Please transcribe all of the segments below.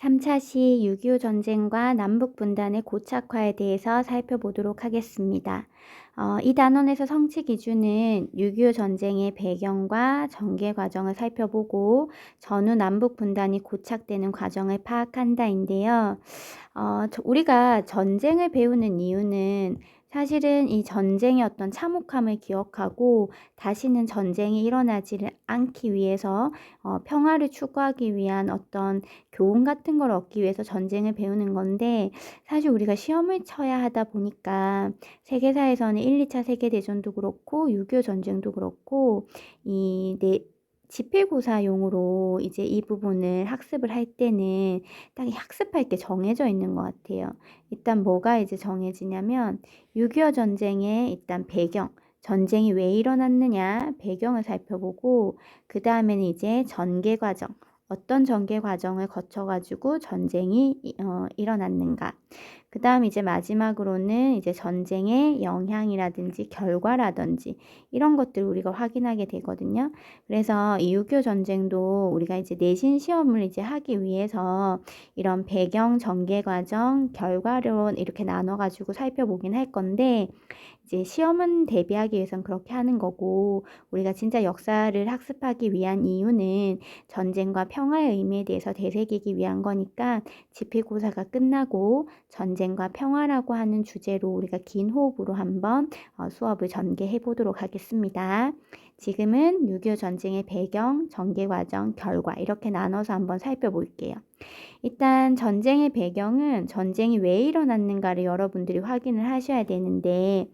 3차 시 6.25 전쟁과 남북 분단의 고착화에 대해서 살펴보도록 하겠습니다. 이 단원에서 성취 기준은 6.25 전쟁의 배경과 전개 과정을 살펴보고 전후 남북 분단이 고착되는 과정을 파악한다인데요. 우리가 전쟁을 배우는 이유는 사실은 이 전쟁의 어떤 참혹함을 기억하고 다시는 전쟁이 일어나지를 않기 위해서 평화를 추구하기 위한 어떤 교훈 같은 걸 얻기 위해서 전쟁을 배우는 건데, 사실 우리가 시험을 쳐야 하다 보니까 세계사에서는 1, 2차 세계대전도 그렇고 6.25 전쟁도 그렇고 지필고사용으로 이제 이 부분을 학습을 할 때는 딱 학습할 게 정해져 있는 것 같아요. 일단 뭐가 이제 정해지냐면 6.25 전쟁의 일단 배경, 전쟁이 왜 일어났느냐 배경을 살펴보고, 그 다음에는 이제 전개 과정, 어떤 전개 과정을 거쳐가지고 전쟁이 일어났는가. 그 다음 이제 마지막으로는 이제 전쟁의 영향이라든지 결과라든지 이런 것들을 우리가 확인하게 되거든요. 그래서 이 6.25 전쟁도 우리가 이제 내신 시험을 이제 하기 위해서 이런 배경, 전개 과정, 결과론 이렇게 나눠가지고 살펴보긴 할 건데, 이제 시험은 대비하기 위해선 그렇게 하는 거고, 우리가 진짜 역사를 학습하기 위한 이유는 전쟁과 평화의 의미에 대해서 되새기기 위한 거니까, 지필고사가 끝나고 전쟁과 평화라고 하는 주제로 우리가 긴 호흡으로 한번 수업을 전개해 보도록 하겠습니다. 지금은 6.25 전쟁의 배경, 전개 과정, 결과 이렇게 나눠서 한번 살펴볼게요. 일단 전쟁의 배경은 전쟁이 왜 일어났는가를 여러분들이 확인을 하셔야 되는데,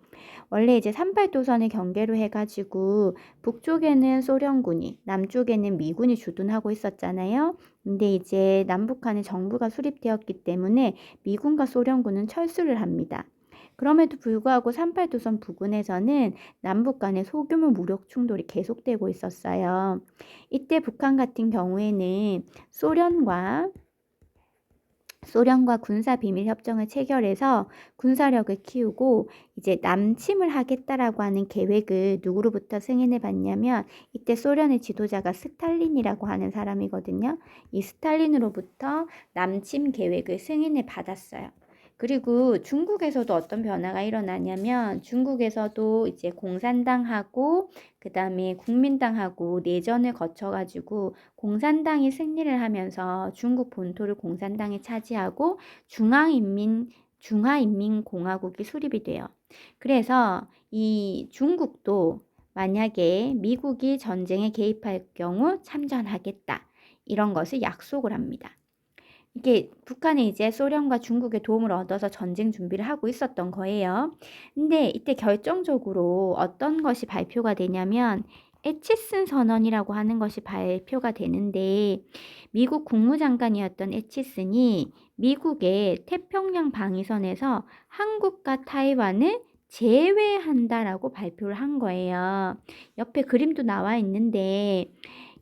원래 이제 38도선을 경계로 해가지고 북쪽에는 소련군이, 남쪽에는 미군이 주둔하고 있었잖아요. 근데 이제 남북한의 정부가 수립되었기 때문에 미군과 소련군은 철수를 합니다. 그럼에도 불구하고 38도선 부근에서는 남북 간의 소규모 무력 충돌이 계속되고 있었어요. 이때 북한 같은 경우에는 소련과 군사 비밀 협정을 체결해서 군사력을 키우고 이제 남침을 하겠다라고 하는 계획을 누구로부터 승인을 받냐면, 이때 소련의 지도자가 스탈린이라고 하는 사람이거든요. 이 스탈린으로부터 남침 계획을 승인을 받았어요. 그리고 중국에서도 어떤 변화가 일어나냐면, 중국에서도 이제 공산당하고 그 다음에 국민당하고 내전을 거쳐가지고 공산당이 승리를 하면서 중국 본토를 공산당이 차지하고 중화인민공화국이 수립이 돼요. 그래서 이 중국도 만약에 미국이 전쟁에 개입할 경우 참전하겠다, 이런 것을 약속을 합니다. 이게 북한이 이제 소련과 중국의 도움을 얻어서 전쟁 준비를 하고 있었던 거예요. 근데 이때 결정적으로 어떤 것이 발표가 되냐면, 에치슨 선언이라고 하는 것이 발표가 되는데, 미국 국무장관이었던 에치슨이 미국의 태평양 방위선에서 한국과 타이완을 제외한다라고 발표를 한 거예요. 옆에 그림도 나와 있는데,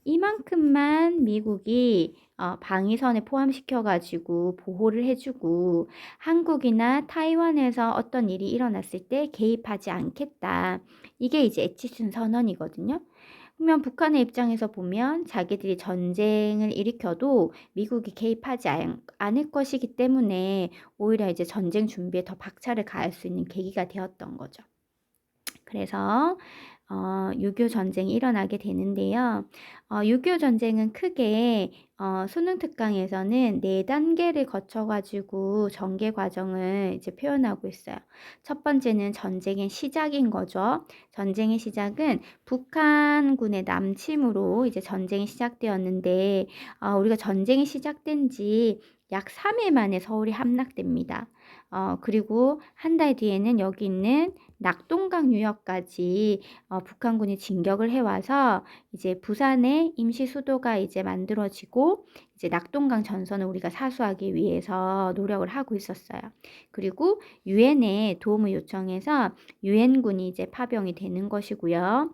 이만큼만 미국이 방위선에 포함시켜가지고 보호를 해주고, 한국이나 타이완에서 어떤 일이 일어났을 때 개입하지 않겠다. 이게 이제 에치슨 선언이거든요. 그러면 북한의 입장에서 보면 자기들이 전쟁을 일으켜도 미국이 개입하지 않을 것이기 때문에 오히려 이제 전쟁 준비에 더 박차를 가할 수 있는 계기가 되었던 거죠. 그래서 6.25 전쟁이 일어나게 되는데요. 6.25 전쟁은 크게 수능 특강에서는 4단계를 거쳐가지고 전개 과정을 이제 표현하고 있어요. 첫 번째는 전쟁의 시작인 거죠. 전쟁의 시작은 북한군의 남침으로 이제 전쟁이 시작되었는데, 우리가 전쟁이 시작된 지 약 3일 만에 서울이 함락됩니다. 그리고 한 달 뒤에는 여기 있는 낙동강 유역까지 북한군이 진격을 해와서 이제 부산의 임시 수도가 이제 만들어지고, 이제 낙동강 전선을 우리가 사수하기 위해서 노력을 하고 있었어요. 그리고 유엔에 도움을 요청해서 유엔군이 이제 파병이 되는 것이고요.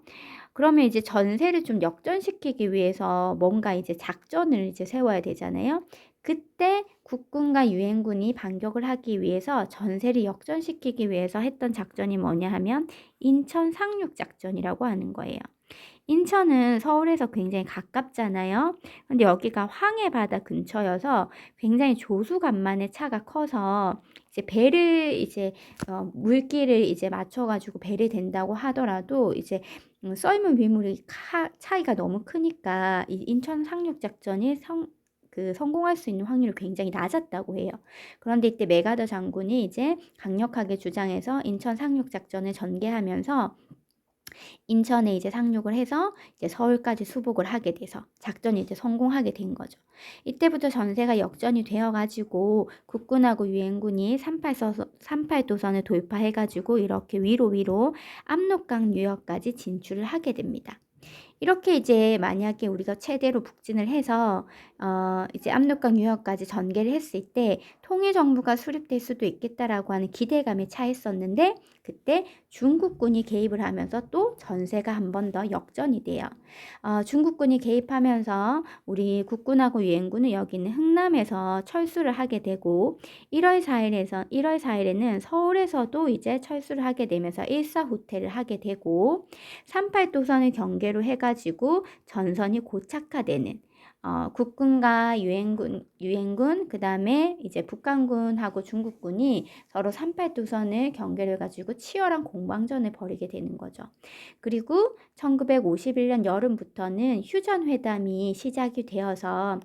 그러면 이제 전세를 좀 역전시키기 위해서 뭔가 이제 작전을 이제 세워야 되잖아요. 그때 국군과 유엔군이 반격을 하기 위해서 전세를 역전시키기 위해서 했던 작전이 뭐냐 하면 인천 상륙 작전이라고 하는 거예요. 인천은 서울에서 굉장히 가깝잖아요. 근데 여기가 황해 바다 근처여서 굉장히 조수간만의 차가 커서 이제 배를 이제 물길을 이제 맞춰 가지고 배를 댄다고 하더라도 이제 썰물 밀물이 차이가 너무 크니까 이 인천 상륙 작전이 성공할 수 있는 확률이 굉장히 낮았다고 해요. 그런데 이때 메가더 장군이 이제 강력하게 주장해서 인천 상륙 작전을 전개하면서 인천에 이제 상륙을 해서 이제 서울까지 수복을 하게 돼서 작전이 이제 성공하게 된 거죠. 이때부터 전세가 역전이 되어가지고 국군하고 유엔군이 38도선을 돌파해가지고 이렇게 위로 압록강 유역까지 진출을 하게 됩니다. 이렇게 이제 만약에 우리가 최대로 북진을 해서 이제 압록강 유역까지 전개를 했을 때 통일 정부가 수립될 수도 있겠다라고 하는 기대감에 차있었는데 그때 중국군이 개입을 하면서 또 전세가 한 번 더 역전이 돼요. 중국군이 개입하면서 우리 국군하고 유엔군은 여기 있는 흥남에서 철수를 하게 되고 1월 4일에는 서울에서도 이제 철수를 하게 되면서 일사후퇴를 하게 되고 38도선을 경계로 해가지고 전선이 고착화되는 국군과 유엔군 그 다음에 이제 북한군하고 중국군이 서로 38도선을 경계를 가지고 치열한 공방전을 벌이게 되는 거죠. 그리고 1951년 여름부터는 휴전회담이 시작이 되어서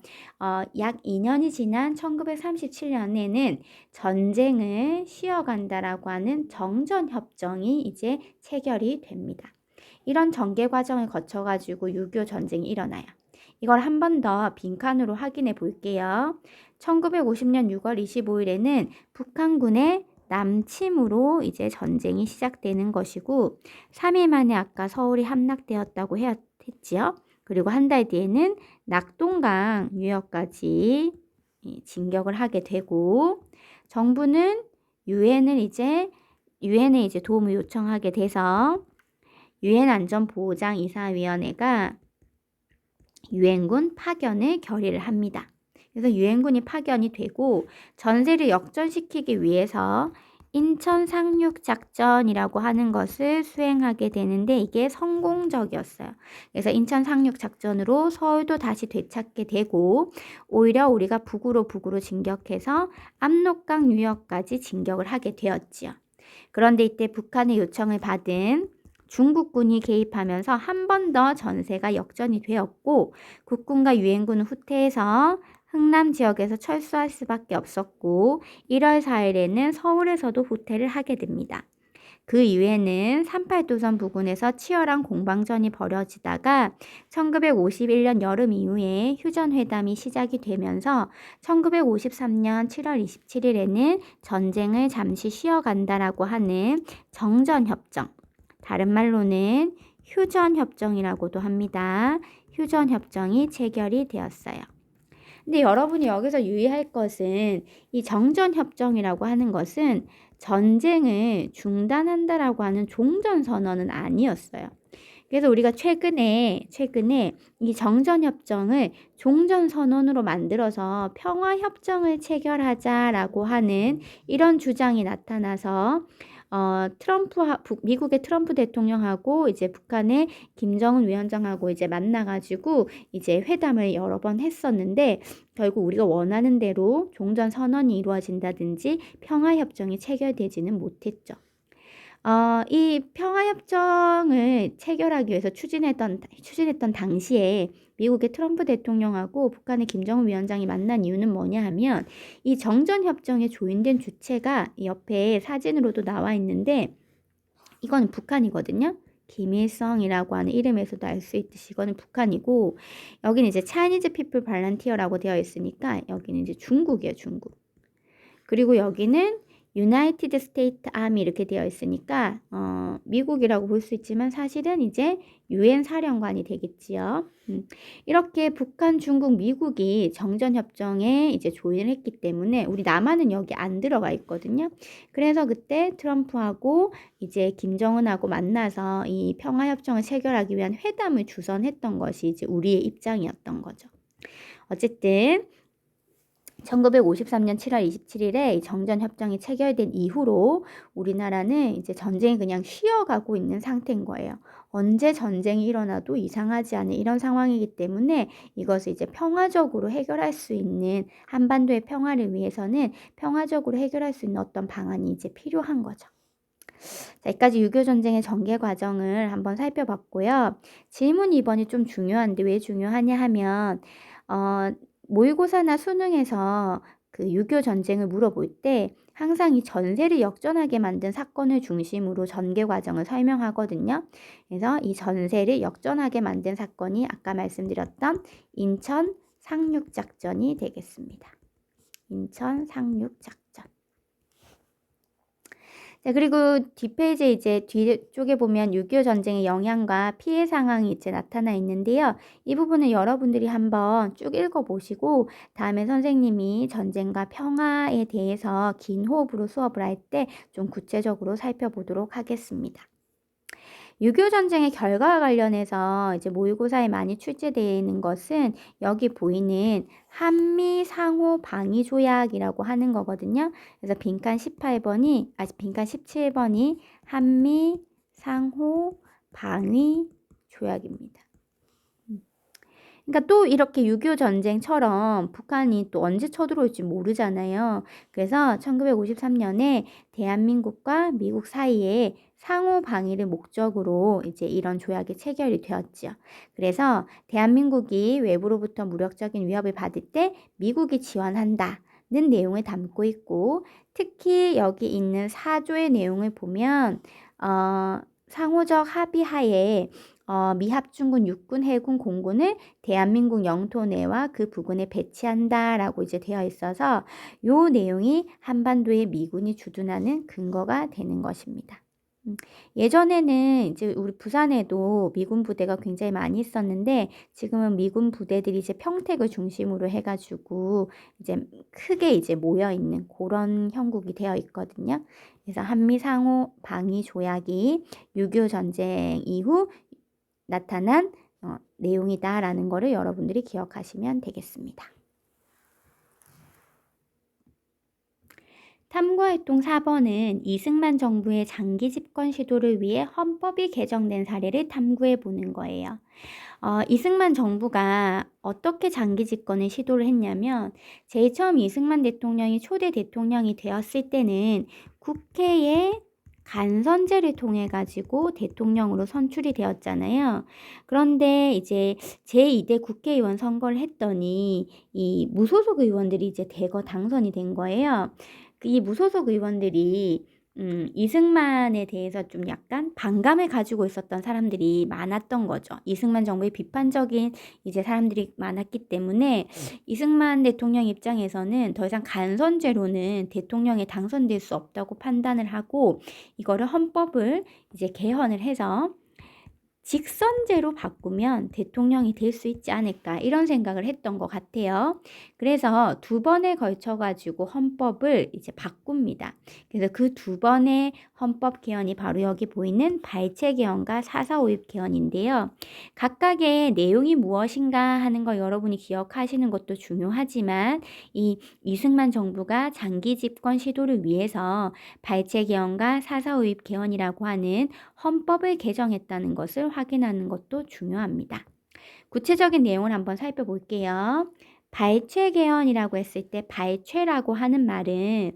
약 2년이 지난 1937년에는 전쟁을 쉬어간다라고 하는 정전협정이 이제 체결이 됩니다. 이런 전개 과정을 거쳐가지고 6.25 전쟁이 일어나요. 이걸 한 번 더 빈칸으로 확인해 볼게요. 1950년 6월 25일에는 북한군의 남침으로 이제 전쟁이 시작되는 것이고 3일 만에 아까 서울이 함락되었다고 했지요. 그리고 한 달 뒤에는 낙동강 유역까지 진격을 하게 되고 정부는 유엔에 이제 도움을 요청하게 돼서 유엔 안전보장이사위원회가 유엔군 파견을 결의를 합니다. 그래서 유엔군이 파견이 되고 전세를 역전시키기 위해서 인천 상륙 작전이라고 하는 것을 수행하게 되는데 이게 성공적이었어요. 그래서 인천 상륙 작전으로 서울도 다시 되찾게 되고 오히려 우리가 북으로 진격해서 압록강 유역까지 진격을 하게 되었지요. 그런데 이때 북한의 요청을 받은 중국군이 개입하면서 한 번 더 전세가 역전이 되었고 국군과 유엔군은 후퇴해서 흥남 지역에서 철수할 수밖에 없었고 1월 4일에는 서울에서도 후퇴를 하게 됩니다. 그 이후에는 38도선 부근에서 치열한 공방전이 벌어지다가 1951년 여름 이후에 휴전회담이 시작이 되면서 1953년 7월 27일에는 전쟁을 잠시 쉬어간다라고 하는 정전협정, 다른 말로는 휴전협정이라고도 합니다. 휴전협정이 체결이 되었어요. 근데 여러분이 여기서 유의할 것은 이 정전협정이라고 하는 것은 전쟁을 중단한다라고 하는 종전선언은 아니었어요. 그래서 우리가 최근에 이 정전협정을 종전선언으로 만들어서 평화협정을 체결하자라고 하는 이런 주장이 나타나서 미국의 트럼프 대통령하고 이제 북한의 김정은 위원장하고 이제 만나가지고 이제 회담을 여러 번 했었는데 결국 우리가 원하는 대로 종전 선언이 이루어진다든지 평화협정이 체결되지는 못했죠. 이 평화협정을 체결하기 위해서 추진했던 당시에 미국의 트럼프 대통령하고 북한의 김정은 위원장이 만난 이유는 뭐냐 하면 이 정전협정에 조인된 주체가 옆에 사진으로도 나와 있는데 이건 북한이거든요. 김일성이라고 하는 이름에서도 알 수 있듯이 이거는 북한이고 여기는 이제 Chinese People Volunteer라고 되어 있으니까 여기는 이제 중국이에요. 중국. 그리고 여기는 유나이티드 스테이트 아미 이렇게 되어 있으니까 미국이라고 볼 수 있지만 사실은 이제 유엔 사령관이 되겠지요. 이렇게 북한, 중국, 미국이 정전협정에 이제 조인을 했기 때문에 우리 남한은 여기 안 들어가 있거든요. 그래서 그때 트럼프하고 이제 김정은하고 만나서 이 평화협정을 체결하기 위한 회담을 주선했던 것이 이제 우리의 입장이었던 거죠. 어쨌든 1953년 7월 27일에 정전협정이 체결된 이후로 우리나라는 이제 전쟁이 그냥 쉬어가고 있는 상태인 거예요. 언제 전쟁이 일어나도 이상하지 않은 이런 상황이기 때문에 이것을 이제 평화적으로 해결할 수 있는, 한반도의 평화를 위해서는 평화적으로 해결할 수 있는 어떤 방안이 이제 필요한 거죠. 자, 여기까지 6.25 전쟁의 전개 과정을 한번 살펴봤고요. 질문 2번이 좀 중요한데 왜 중요하냐 하면 모의고사나 수능에서 그 6.25 전쟁을 물어볼 때 항상 이 전세를 역전하게 만든 사건을 중심으로 전개 과정을 설명하거든요. 그래서 이 전세를 역전하게 만든 사건이 아까 말씀드렸던 인천 상륙작전이 되겠습니다. 인천 상륙작전. 네, 그리고 뒷페이지에 이제 뒤쪽에 보면 6.25 전쟁의 영향과 피해 상황이 이제 나타나 있는데요. 이 부분은 여러분들이 한번 쭉 읽어보시고 다음에 선생님이 전쟁과 평화에 대해서 긴 호흡으로 수업을 할 때 좀 구체적으로 살펴보도록 하겠습니다. 6.25 전쟁의 결과와 관련해서 이제 모의고사에 많이 출제되는 것은 여기 보이는 한미 상호 방위 조약이라고 하는 거거든요. 그래서 빈칸 17번이 한미 상호 방위 조약입니다. 그러니까 또 이렇게 6.25 전쟁처럼 북한이 또 언제 쳐들어올지 모르잖아요. 그래서 1953년에 대한민국과 미국 사이에 상호 방위를 목적으로 이제 이런 조약이 체결이 되었죠. 그래서 대한민국이 외부로부터 무력적인 위협을 받을 때 미국이 지원한다는 내용을 담고 있고, 특히 여기 있는 4조의 내용을 보면 상호적 합의하에 미합중군 육군, 해군, 공군을 대한민국 영토 내와 그 부근에 배치한다라고 이제 되어 있어서 요 내용이 한반도에 미군이 주둔하는 근거가 되는 것입니다. 예전에는 이제 우리 부산에도 미군 부대가 굉장히 많이 있었는데 지금은 미군 부대들이 이제 평택을 중심으로 해가지고 이제 크게 이제 모여 있는 그런 형국이 되어 있거든요. 그래서 한미 상호 방위 조약이 6.25 전쟁 이후 나타난 내용이다라는 거를 여러분들이 기억하시면 되겠습니다. 탐구활동 4번은 이승만 정부의 장기 집권 시도를 위해 헌법이 개정된 사례를 탐구해 보는 거예요. 이승만 정부가 어떻게 장기 집권을 시도를 했냐면 제일 처음 이승만 대통령이 초대 대통령이 되었을 때는 국회에 간선제를 통해 가지고 대통령으로 선출이 되었잖아요. 그런데 이제 제2대 국회의원 선거를 했더니 이 무소속 의원들이 이제 대거 당선이 된 거예요. 이 무소속 의원들이 이승만에 대해서 좀 약간 반감을 가지고 있었던 사람들이 많았던 거죠. 이승만 정부의 비판적인 이제 사람들이 많았기 때문에 이승만 대통령 입장에서는 더 이상 간선제로는 대통령에 당선될 수 없다고 판단을 하고 이거를 헌법을 이제 개헌을 해서 직선제로 바꾸면 대통령이 될 수 있지 않을까 이런 생각을 했던 것 같아요. 그래서 2번에 걸쳐 가지고 헌법을 이제 바꿉니다. 그래서 그 2번의 헌법 개헌이 바로 여기 보이는 발췌 개헌과 4.4.5입 개헌인데요. 각각의 내용이 무엇인가 하는 거 여러분이 기억하시는 것도 중요하지만 이 이승만 정부가 장기 집권 시도를 위해서 발췌 개헌과 4.4.5입 개헌이라고 하는 헌법을 개정했다는 것을 확인하는 것도 중요합니다. 구체적인 내용을 한번 살펴볼게요. 발췌 개헌이라고 했을 때 발췌라고 하는 말은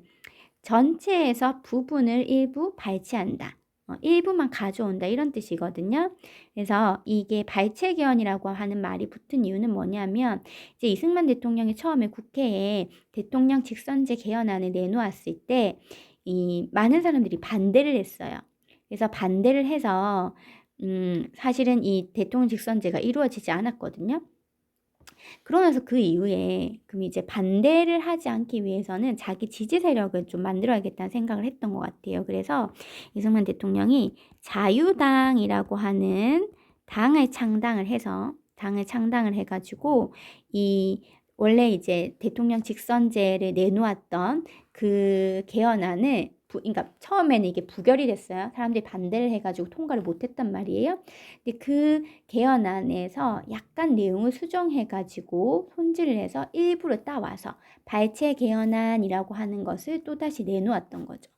전체에서 부분을 일부 발췌한다. 일부만 가져온다 이런 뜻이거든요. 그래서 이게 발췌 개헌이라고 하는 말이 붙은 이유는 뭐냐면 이제 이승만 대통령이 처음에 국회에 대통령 직선제 개헌안을 내놓았을 때 이 많은 사람들이 반대를 했어요. 그래서 반대를 해서 사실은 이 대통령 직선제가 이루어지지 않았거든요. 그러면서 그 이후에 그럼 이제 반대를 하지 않기 위해서는 자기 지지 세력을 좀 만들어야겠다는 생각을 했던 것 같아요. 그래서 이승만 대통령이 자유당이라고 하는 당을 창당을 해가지고 이 원래 이제 대통령 직선제를 내놓았던 그 개헌안을 그러니까 처음에는 이게 부결이 됐어요. 사람들이 반대를 해가지고 통과를 못했단 말이에요. 근데 그 개헌안에서 약간 내용을 수정해가지고 손질을 해서 일부러 따와서 발췌 개헌안이라고 하는 것을 또다시 내놓았던 거죠.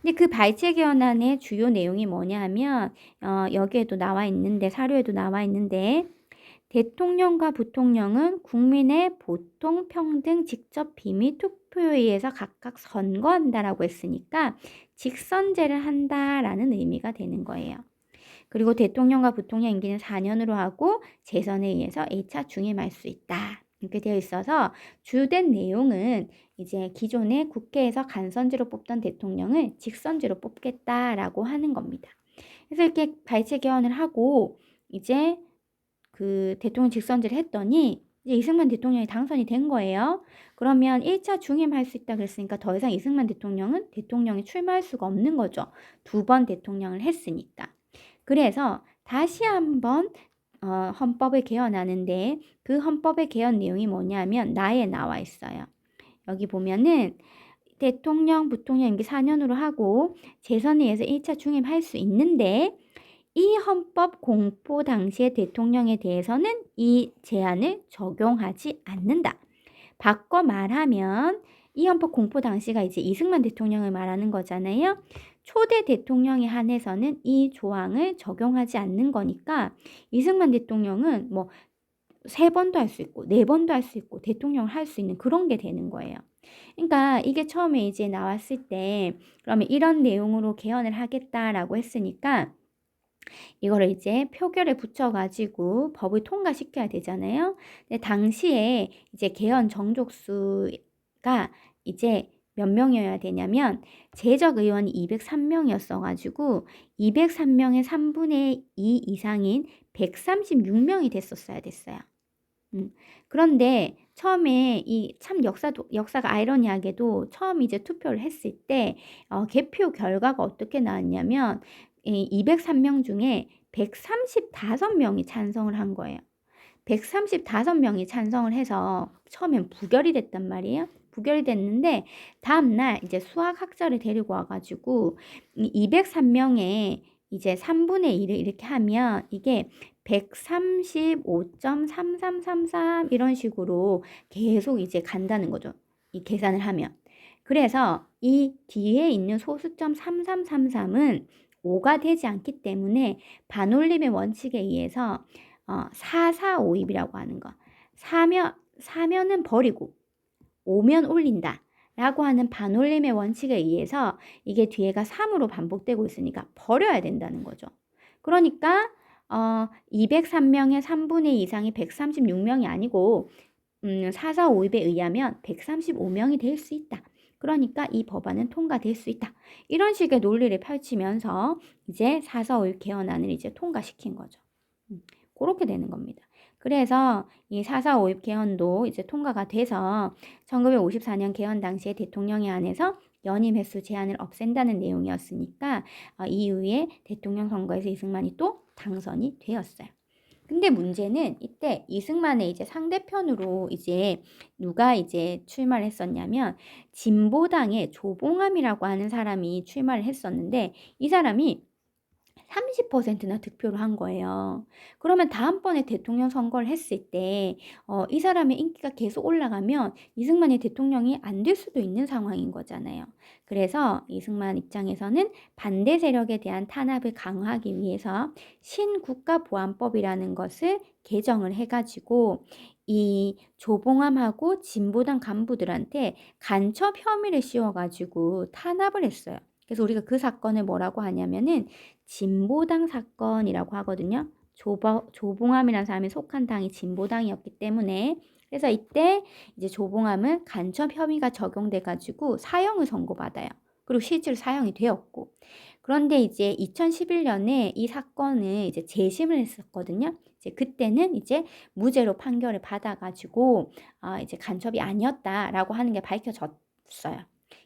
근데 그 발췌 개헌안의 주요 내용이 뭐냐 하면 여기에도 나와 있는데 사료에도 나와 있는데 대통령과 부통령은 국민의 보통 평등 직접 비밀 투표에 의해서 각각 선거한다라고 했으니까 직선제를 한다라는 의미가 되는 거예요. 그리고 대통령과 부통령 임기는 4년으로 하고 재선에 의해서 1차 중임할 수 있다. 이렇게 되어 있어서 주된 내용은 이제 기존에 국회에서 간선제로 뽑던 대통령을 직선제로 뽑겠다라고 하는 겁니다. 그래서 이렇게 발췌 개헌을 하고 이제 그 대통령 직선제를 했더니 이제 이승만 대통령이 당선이 된 거예요. 그러면 1차 중임할 수 있다 그랬으니까 더 이상 이승만 대통령은 대통령이 출마할 수가 없는 거죠. 2번 대통령을 했으니까. 그래서 다시 한번 헌법을 개헌하는데 그 헌법의 개헌 내용이 뭐냐면 나에 나와 있어요. 여기 보면은 대통령, 부통령 임기 4년으로 하고 재선에 의해서 1차 중임할 수 있는데 이 헌법 공포 당시의 대통령에 대해서는 이 제한을 적용하지 않는다. 바꿔 말하면 이 헌법 공포 당시가 이제 이승만 대통령을 말하는 거잖아요. 초대 대통령에 한해서는 이 조항을 적용하지 않는 거니까 이승만 대통령은 뭐 3번도 할 수 있고 4번도 할 수 있고 대통령을 할 수 있는 그런 게 되는 거예요. 그러니까 이게 처음에 이제 나왔을 때 그러면 이런 내용으로 개헌을 하겠다라고 했으니까 이거를 이제 표결에 붙여가지고 법을 통과시켜야 되잖아요. 근데 당시에 이제 개헌 정족수가 이제 몇 명이어야 되냐면 재적 의원이 203명이었어가지고 203명의 3분의 2 이상인 136명이 됐었어야 됐어요. 그런데 처음에 이 참 역사가 아이러니하게도 처음 이제 투표를 했을 때 개표 결과가 어떻게 나왔냐면 이 203명 중에 135명이 찬성을 한 거예요. 135명이 찬성을 해서 처음엔 부결이 됐단 말이에요. 부결이 됐는데 다음날 이제 수학학자를 데리고 와가지고 이 203명의 이제 3분의 1을 이렇게 하면 이게 135.3333 이런 식으로 계속 이제 간다는 거죠. 이 계산을 하면. 그래서 이 뒤에 있는 소수점 3333은 5가 되지 않기 때문에 반올림의 원칙에 의해서 4,4,5입이라고 하는 거. 사면은 버리고 5면 올린다. 라고 하는 반올림의 원칙에 의해서 이게 뒤에가 3으로 반복되고 있으니까 버려야 된다는 거죠. 그러니까 203명의 3분의 2 이상이 136명이 아니고 4,4,5입에 의하면 135명이 될 수 있다. 그러니까 이 법안은 통과될 수 있다. 이런 식의 논리를 펼치면서 이제 4,4,5입 개헌안을 이제 통과시킨 거죠. 그렇게 되는 겁니다. 그래서 이 4.4.5입 개헌도 이제 통과가 돼서 1954년 개헌 당시에 대통령에 한해서 연임 횟수 제한을 없앤다는 내용이었으니까 이후에 대통령 선거에서 이승만이 또 당선이 되었어요. 근데 문제는 이때 이승만의 이제 상대편으로 이제 누가 이제 출마를 했었냐면 진보당의 조봉암이라고 하는 사람이 출마를 했었는데 이 사람이 30%나 득표를 한 거예요. 그러면 다음번에 대통령 선거를 했을 때, 이 사람의 인기가 계속 올라가면 이승만이 대통령이 안 될 수도 있는 상황인 거잖아요. 그래서 이승만 입장에서는 반대 세력에 대한 탄압을 강화하기 위해서 신국가보안법이라는 것을 개정을 해가지고 이 조봉암하고 진보당 간부들한테 간첩 혐의를 씌워가지고 탄압을 했어요. 그래서 우리가 그 사건을 뭐라고 하냐면은 진보당 사건이라고 하거든요. 조봉암이라는 사람이 속한 당이 진보당이었기 때문에 그래서 이때 이제 조봉암은 간첩 혐의가 적용돼가지고 사형을 선고받아요. 그리고 실제로 사형이 되었고 그런데 이제 2011년에 이 사건을 이제 재심을 했었거든요. 이제 그때는 이제 무죄로 판결을 받아가지고 이제 간첩이 아니었다라고 하는 게 밝혀졌어요.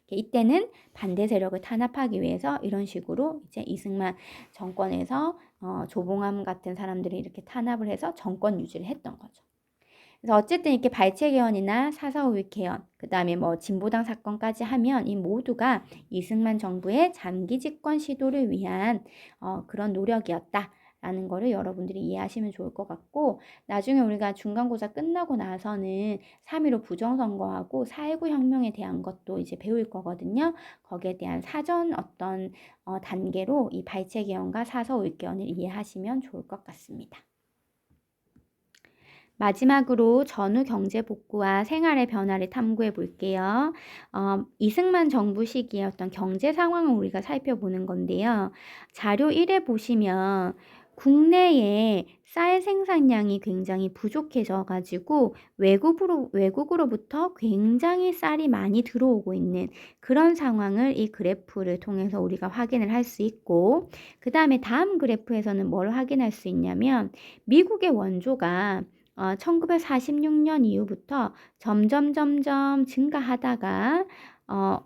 이때는 반대 세력을 탄압하기 위해서 이런 식으로 이제 이승만 정권에서 조봉암 같은 사람들이 이렇게 탄압을 해서 정권 유지를 했던 거죠. 그래서 어쨌든 이렇게 발췌개헌이나 사사오육 개헌, 그다음에 뭐 진보당 사건까지 하면 이 모두가 이승만 정부의 장기 집권 시도를 위한 그런 노력이었다라는 거를 여러분들이 이해하시면 좋을 것 같고, 나중에 우리가 중간고사 끝나고 나서는 3.15 부정선거하고 4.19 혁명에 대한 것도 이제 배울 거거든요. 거기에 대한 사전 어떤 단계로 이 발췌개헌과 사사오육 개헌을 이해하시면 좋을 것 같습니다. 마지막으로 전후 경제 복구와 생활의 변화를 탐구해 볼게요. 이승만 정부 시기의 어떤 경제 상황을 우리가 살펴보는 건데요. 자료 1에 보시면 국내에 쌀 생산량이 굉장히 부족해져 가지고 외국으로부터 굉장히 쌀이 많이 들어오고 있는 그런 상황을 이 그래프를 통해서 우리가 확인을 할 수 있고, 그 다음에 다음 그래프에서는 뭘 확인할 수 있냐면 미국의 원조가 1946년 이후부터 점점 증가하다가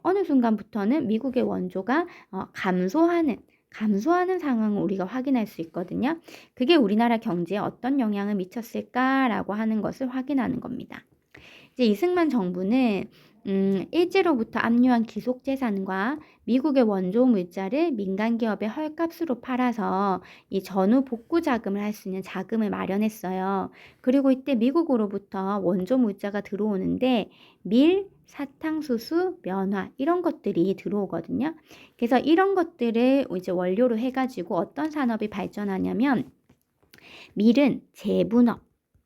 어느 순간부터는 미국의 원조가 감소하는 상황을 우리가 확인할 수 있거든요. 그게 우리나라 경제에 어떤 영향을 미쳤을까라고 하는 것을 확인하는 겁니다. 이제 이승만 정부는 일제로부터 압류한 기속재산과 미국의 원조 물자를 민간 기업에 헐값으로 팔아서 이 전후 복구 자금을 할 수 있는 자금을 마련했어요. 그리고 이때 미국으로부터 원조 물자가 들어오는데 밀, 사탕수수, 면화 이런 것들이 들어오거든요. 그래서 이런 것들을 이제 원료로 해가지고 어떤 산업이 발전하냐면, 밀은 제분업,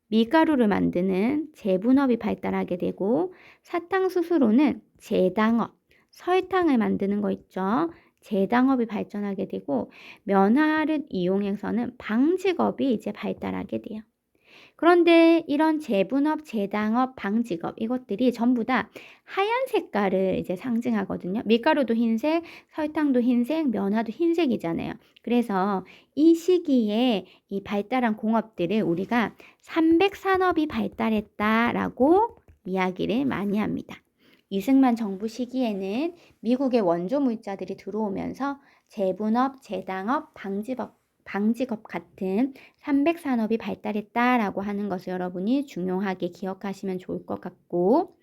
밀가루를 만드는 제분업이 발달하게 되고, 사탕수수로는 제당업, 설탕을 만드는 거 있죠. 제당업이 발전하게 되고, 면화를 이용해서는 방직업이 이제 발달하게 돼요. 그런데 이런 제분업, 제당업, 방직업 이것들이 전부 다 하얀 색깔을 이제 상징하거든요. 밀가루도 흰색, 설탕도 흰색, 면화도 흰색이잖아요. 그래서 이 시기에 이 발달한 공업들을 우리가 삼백산업이 발달했다라고 이야기를 많이 합니다. 이승만 정부 시기에는 미국의 원조 물자들이 들어오면서 제분업, 제당업, 방직업 같은 삼백산업이 발달했다라고 하는 것을 여러분이 중요하게 기억하시면 좋을 것 같고,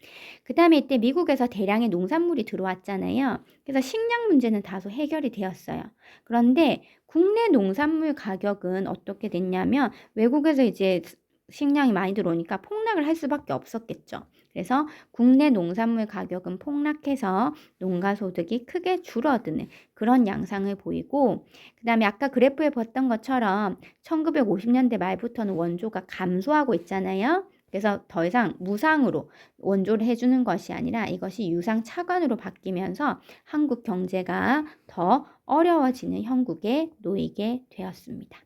그 다음에 이때 미국에서 대량의 농산물이 들어왔잖아요. 그래서 식량 문제는 다소 해결이 되었어요. 그런데 국내 농산물 가격은 어떻게 됐냐면 외국에서 이제 식량이 많이 들어오니까 폭락을 할 수밖에 없었겠죠. 그래서 국내 농산물 가격은 폭락해서 농가 소득이 크게 줄어드는 그런 양상을 보이고, 그 다음에 아까 그래프에 봤던 것처럼 1950년대 말부터는 원조가 감소하고 있잖아요. 그래서 더 이상 무상으로 원조를 해주는 것이 아니라 이것이 유상차관으로 바뀌면서 한국 경제가 더 어려워지는 형국에 놓이게 되었습니다.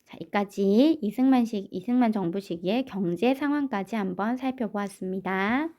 자, 여기까지 이승만 정부 시기의 경제 상황까지 한번 살펴보았습니다.